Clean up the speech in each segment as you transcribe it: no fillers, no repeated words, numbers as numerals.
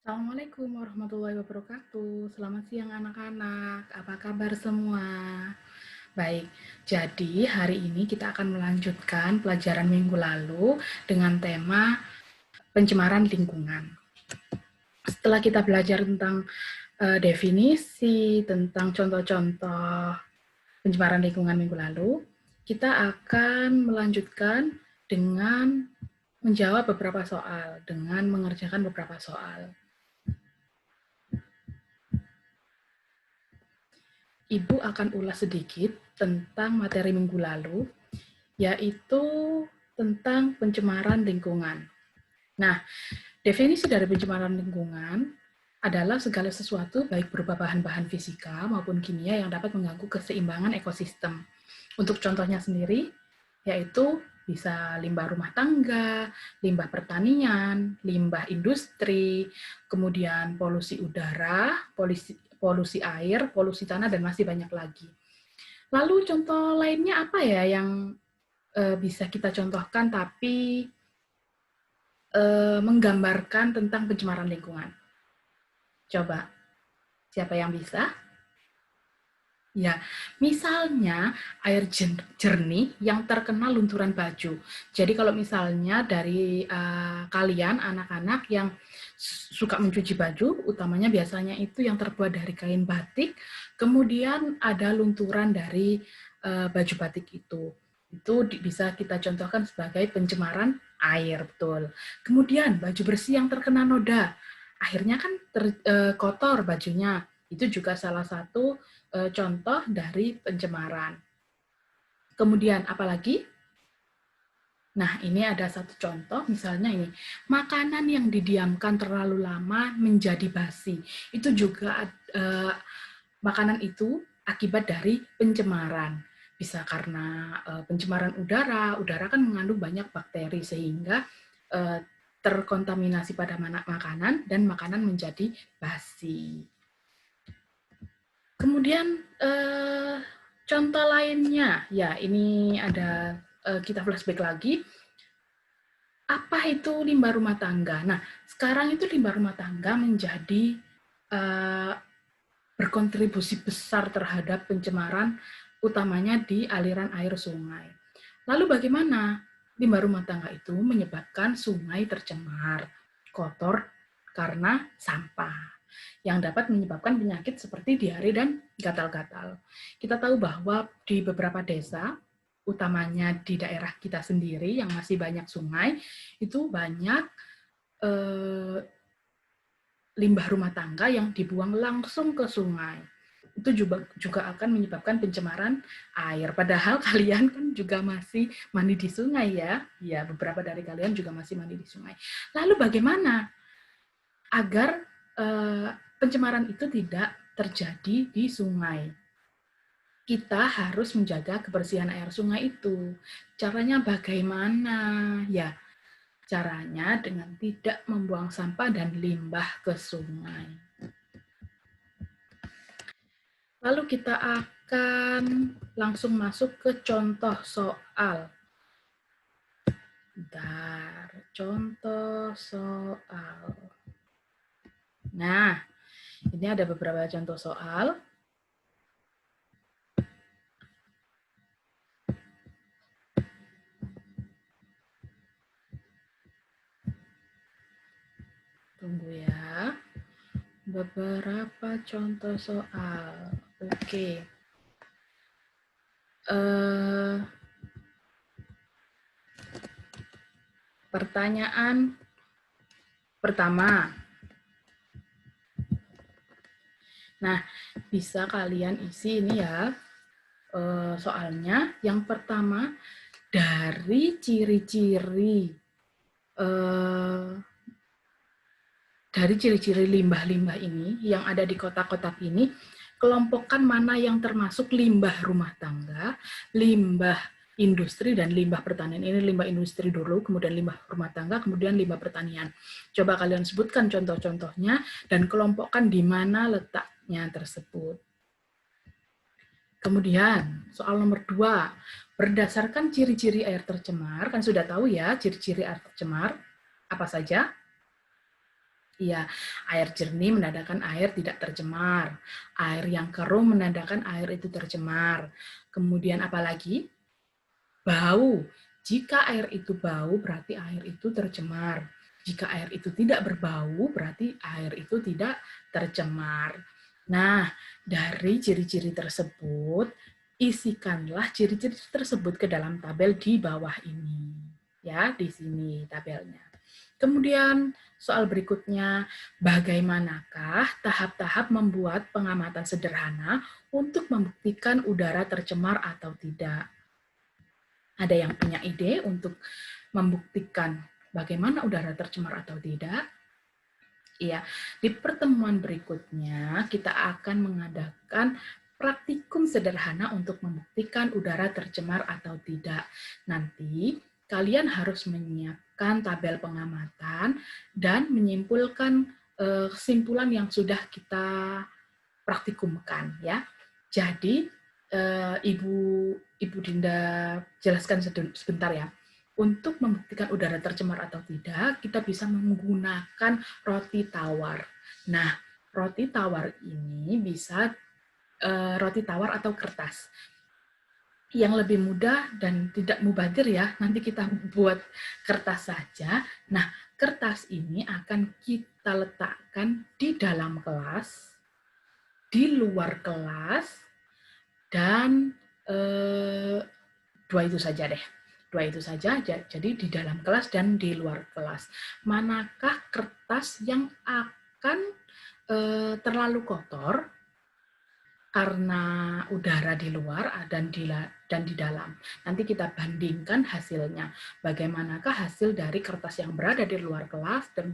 Assalamualaikum warahmatullahi wabarakatuh. Selamat siang anak-anak. Apa kabar semua? Baik, jadi hari ini kita akan melanjutkan pelajaran minggu lalu dengan tema pencemaran lingkungan. Setelah kita belajar tentang definisi, tentang contoh-contoh pencemaran lingkungan minggu lalu, kita akan melanjutkan dengan menjawab beberapa soal, dengan mengerjakan beberapa soal. Ibu akan ulas sedikit tentang materi minggu lalu, yaitu tentang pencemaran lingkungan. Nah, definisi dari pencemaran lingkungan adalah segala sesuatu baik berupa bahan-bahan fisika maupun kimia yang dapat mengganggu keseimbangan ekosistem. Untuk contohnya sendiri, yaitu bisa limbah rumah tangga, limbah pertanian, limbah industri, kemudian polusi udara, polusi air, polusi tanah, dan masih banyak lagi. Lalu contoh lainnya apa ya yang bisa kita contohkan tapi menggambarkan tentang pencemaran lingkungan? Coba, siapa yang bisa? Ya, misalnya air jernih yang terkena lunturan baju. Jadi kalau misalnya dari kalian anak-anak yang suka mencuci baju, utamanya biasanya itu yang terbuat dari kain batik, kemudian ada lunturan dari baju batik itu bisa kita contohkan sebagai pencemaran air, betul. Kemudian baju bersih yang terkena noda, akhirnya kan kotor bajunya, itu juga salah satu contoh dari pencemaran. Kemudian apalagi? Nah, ini ada satu contoh, misalnya ini, makanan yang didiamkan terlalu lama menjadi basi. Itu juga makanan itu akibat dari pencemaran. Bisa karena pencemaran udara, udara kan mengandung banyak bakteri sehingga terkontaminasi pada makanan dan makanan menjadi basi. Kemudian contoh lainnya, ya ini ada kita flashback lagi. Apa itu limbah rumah tangga? Nah, sekarang itu limbah rumah tangga menjadi berkontribusi besar terhadap pencemaran, utamanya di aliran air sungai. Lalu bagaimana? Limbah rumah tangga itu menyebabkan sungai tercemar, kotor karena sampah, yang dapat menyebabkan penyakit seperti diare dan gatal-gatal. Kita tahu bahwa di beberapa desa, utamanya di daerah kita sendiri yang masih banyak sungai, itu banyak limbah rumah tangga yang dibuang langsung ke sungai. Itu juga akan menyebabkan pencemaran air. Padahal kalian kan juga masih mandi di sungai ya. Ya, beberapa dari kalian juga masih mandi di sungai. Lalu bagaimana agar pencemaran itu tidak terjadi di sungai? Kita harus menjaga kebersihan air sungai itu. Caranya bagaimana? Ya, caranya dengan tidak membuang sampah dan limbah ke sungai. Lalu kita akan langsung masuk ke contoh soal. Bentar, contoh soal. Nah, ini ada beberapa contoh soal. Tunggu ya. Beberapa contoh soal. Oke. Pertanyaan pertama. Nah, bisa kalian isi ini ya soalnya. Yang pertama, dari ciri-ciri limbah-limbah ini yang ada di kotak-kotak ini, kelompokkan mana yang termasuk limbah rumah tangga, limbah industri, dan limbah pertanian. Ini limbah industri dulu, kemudian limbah rumah tangga, kemudian limbah pertanian. Coba kalian sebutkan contoh-contohnya dan kelompokkan di mana letaknya tersebut. Kemudian, soal nomor 2, berdasarkan ciri-ciri air tercemar, kan sudah tahu ya ciri-ciri air tercemar, apa saja? Iya, air jernih menandakan air tidak tercemar. Air yang keruh menandakan air itu tercemar. Kemudian apalagi? Bau. Jika air itu bau, berarti air itu tercemar. Jika air itu tidak berbau, berarti air itu tidak tercemar. Nah, dari ciri-ciri tersebut, isikanlah ciri-ciri tersebut ke dalam tabel di bawah ini. Ya, di sini tabelnya. Kemudian soal berikutnya, bagaimanakah tahap-tahap membuat pengamatan sederhana untuk membuktikan udara tercemar atau tidak? Ada yang punya ide untuk membuktikan bagaimana udara tercemar atau tidak? Iya, di pertemuan berikutnya kita akan mengadakan praktikum sederhana untuk membuktikan udara tercemar atau tidak. Nanti kalian harus menyiapkan tabel pengamatan dan menyimpulkan kesimpulan yang sudah kita praktikumkan ya. Jadi Ibu Dinda jelaskan sebentar ya. Untuk membuktikan udara tercemar atau tidak, kita bisa menggunakan roti tawar. Nah, roti tawar ini bisa roti tawar atau kertas. Yang lebih mudah dan tidak mubazir ya, nanti kita buat kertas saja. Nah, kertas ini akan kita letakkan di dalam kelas, di luar kelas, dan dua itu saja deh. Dua itu saja, jadi di dalam kelas dan di luar kelas. Manakah kertas yang akan terlalu kotor karena udara di luar dan di dalam. Nanti kita bandingkan hasilnya. Bagaimanakah hasil dari kertas yang berada di luar kelas dan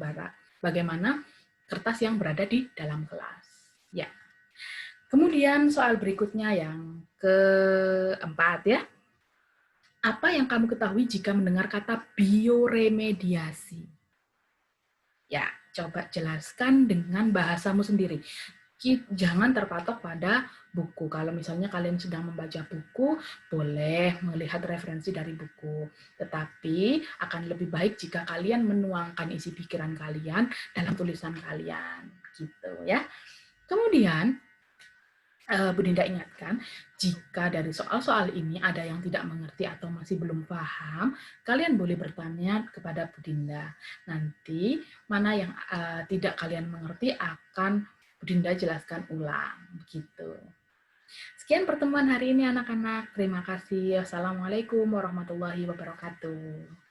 bagaimana kertas yang berada di dalam kelas. Ya. Kemudian soal berikutnya yang keempat ya. Apa yang kamu ketahui jika mendengar kata bioremediasi? Ya, coba jelaskan dengan bahasamu sendiri. Jangan terpatok pada buku. Kalau misalnya kalian sedang membaca buku, boleh melihat referensi dari buku. Tetapi akan lebih baik jika kalian menuangkan isi pikiran kalian dalam tulisan kalian. Gitu ya. Kemudian, Bu Dinda ingatkan, jika dari soal-soal ini ada yang tidak mengerti atau masih belum paham, kalian boleh bertanya kepada Bu Dinda. Nanti mana yang tidak kalian mengerti akan Bu Dinda jelaskan ulang. Begitu. Sekian pertemuan hari ini anak-anak. Terima kasih. Wassalamualaikum warahmatullahi wabarakatuh.